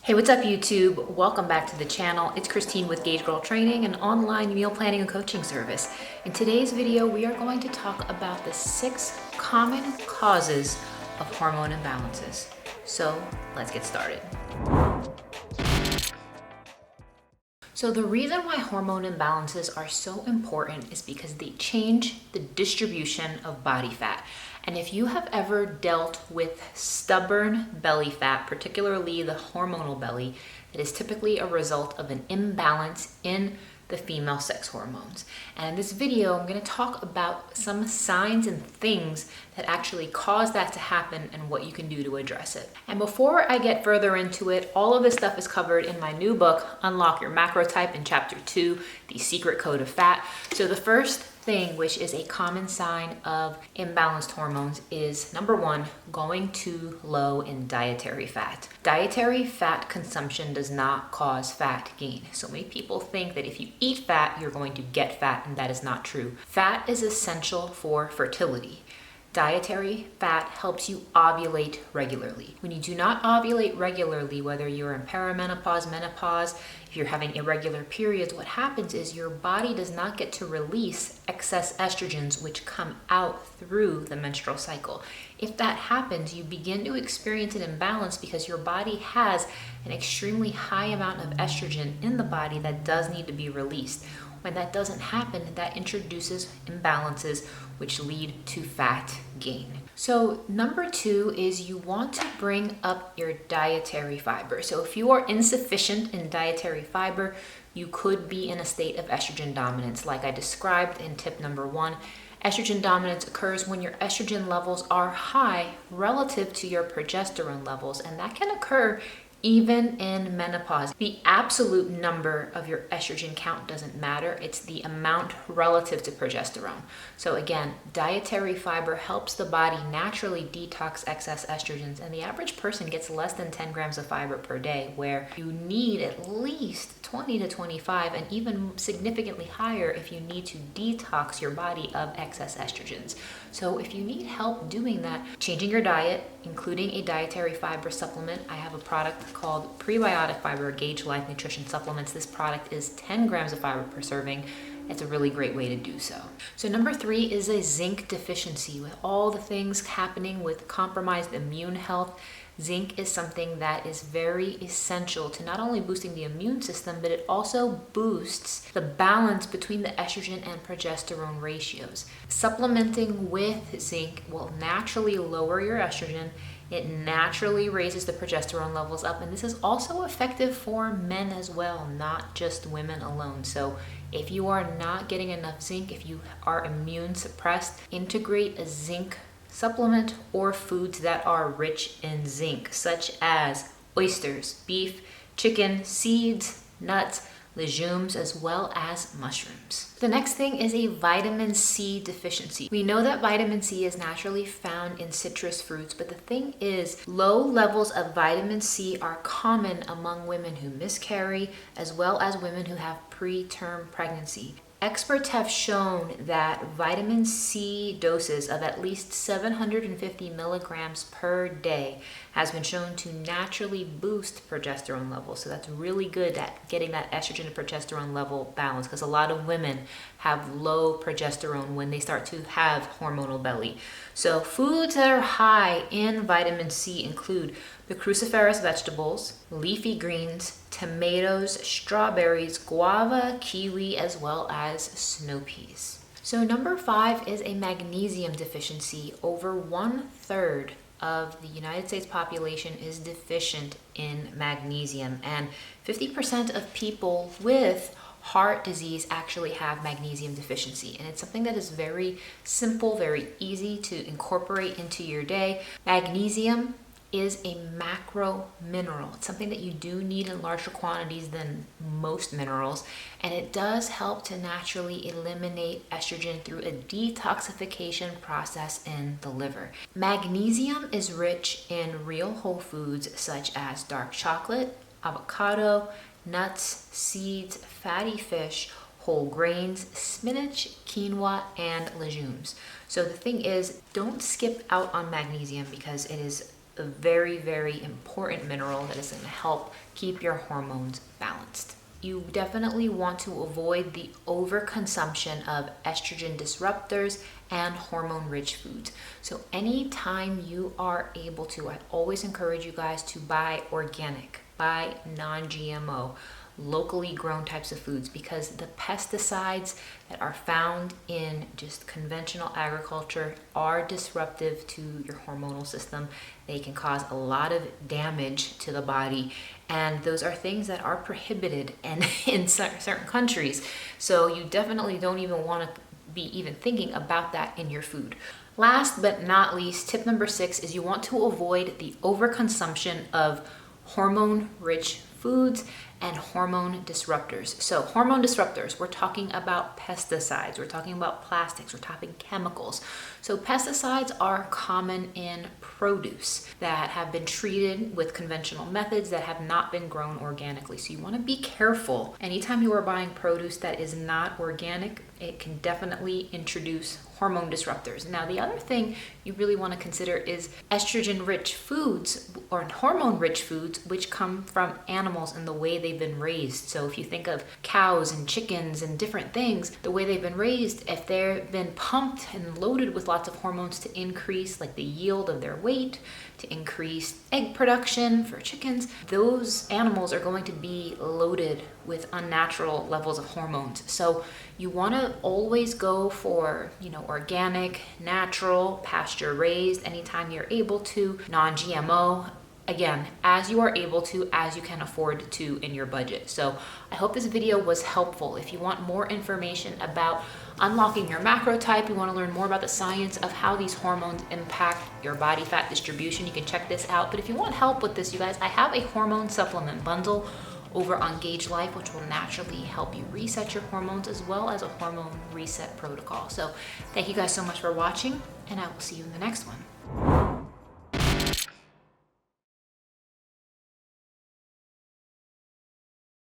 Hey, what's up YouTube? Welcome back to the channel. It's Christine with gaugegirltraining, an online meal planning and coaching service. In today's video, we are going to talk about the 6 common causes of hormone imbalances. So let's get started. So the reason why hormone imbalances are so important is because they change the distribution of body fat. And if you have ever dealt with stubborn belly fat, particularly the hormonal belly, that is typically a result of an imbalance in the female sex hormones. And in this video, I'm going to talk about some signs and things that actually cause that to happen and what you can do to address it. And before I get further into it, all of this stuff is covered in my new book, Unlock Your Macrotype, in Chapter 2, The Secret Code of Fat. So the first thing, which is a common sign of imbalanced hormones, is number 1, going too low in dietary fat. Dietary fat consumption does not cause fat gain. So many people think that if you eat fat, you're going to get fat, and that is not true. Fat is essential for fertility. Dietary fat helps you ovulate regularly. When you do not ovulate regularly, whether you're in perimenopause, menopause, if you're having irregular periods, what happens is your body does not get to release excess estrogens which come out through the menstrual cycle. If that happens, you begin to experience an imbalance because your body has an extremely high amount of estrogen in the body that does need to be released. When that doesn't happen, that introduces imbalances which lead to fat gain. So number 2 is you want to bring up your dietary fiber. So if you are insufficient in dietary fiber, you could be in a state of estrogen dominance. Like I described in tip number 1, estrogen dominance occurs when your estrogen levels are high relative to your progesterone levels, and that can occur even in menopause. The absolute number of your estrogen count doesn't matter. It's the amount relative to progesterone. So again, dietary fiber helps the body naturally detox excess estrogens, and the average person gets less than 10 grams of fiber per day, where you need at least 20 to 25, and even significantly higher if you need to detox your body of excess estrogens. So if you need help doing that, changing your diet, including a dietary fiber supplement, I have a product called Prebiotic Fiber Gauge Life Nutrition Supplements. This product is 10 grams of fiber per serving. It's a really great way to do so. So number 3 is a zinc deficiency. With all the things happening with compromised immune health, zinc is something that is very essential to not only boosting the immune system, but it also boosts the balance between the estrogen and progesterone ratios. Supplementing with zinc will naturally lower your estrogen. It naturally raises the progesterone levels up, and this is also effective for men as well, not just women alone. So if you are not getting enough zinc, if you are immune suppressed, integrate a zinc supplement or foods that are rich in zinc, such as oysters, beef, chicken, seeds, nuts, legumes, as well as mushrooms. The next thing is a vitamin C deficiency. We know that vitamin C is naturally found in citrus fruits, but the thing is, low levels of vitamin C are common among women who miscarry, as well as women who have preterm pregnancy. Experts have shown that vitamin C doses of at least 750 milligrams per day has been shown to naturally boost progesterone levels. So that's really good at getting that estrogen to progesterone level balance, because a lot of women have low progesterone when they start to have hormonal belly. So foods that are high in vitamin C include the cruciferous vegetables, leafy greens, tomatoes, strawberries, guava, kiwi, as well as snow peas. So number 5 is a magnesium deficiency. Over 1/3 of the United States population is deficient in magnesium, and 50% of people with heart disease actually have magnesium deficiency, and it's something that is very simple, very easy to incorporate into your day. Magnesium is a macro mineral. It's something that you do need in larger quantities than most minerals, and it does help to naturally eliminate estrogen through a detoxification process in the liver. Magnesium is rich in real whole foods such as dark chocolate, avocado, nuts, seeds, fatty fish, whole grains, spinach, quinoa, and legumes. So the thing is, don't skip out on magnesium because it is a very, very important mineral that is going to help keep your hormones balanced. You definitely want to avoid the overconsumption of estrogen disruptors and hormone-rich foods. So anytime you are able to, I always encourage you guys to buy organic, buy non-GMO, locally grown types of foods, because the pesticides that are found in just conventional agriculture are disruptive to your hormonal system. They can cause a lot of damage to the body, and those are things that are prohibited and in certain countries. So you definitely don't even want to be even thinking about that in your food. Last but not least, tip number 6 is you want to avoid the overconsumption of hormone-rich foods and hormone disruptors. So hormone disruptors, we're talking about pesticides, we're talking about plastics, we're talking chemicals. So pesticides are common in produce that have been treated with conventional methods that have not been grown organically. So you want to be careful. Anytime you are buying produce that is not organic, it can definitely introduce hormone disruptors. Now, the other thing you really want to consider is estrogen-rich foods or hormone-rich foods, which come from animals and the way they've been raised. So if you think of cows and chickens and different things, the way they've been raised, if they've been pumped and loaded with lots of hormones to increase like the yield of their weight, to increase egg production for chickens, those animals are going to be loaded with unnatural levels of hormones. So you want to always go for, organic, natural, pasture raised, anytime you're able to, non-GMO. Again, as you are able to, as you can afford to in your budget. So I hope this video was helpful. If you want more information about unlocking your macro type, you want to learn more about the science of how these hormones impact your body fat distribution, you can check this out. But if you want help with this, you guys, I have a hormone supplement bundle over on Gauge Life, which will naturally help you reset your hormones, as well as a hormone reset protocol. So thank you guys so much for watching, and I will see you in the next one.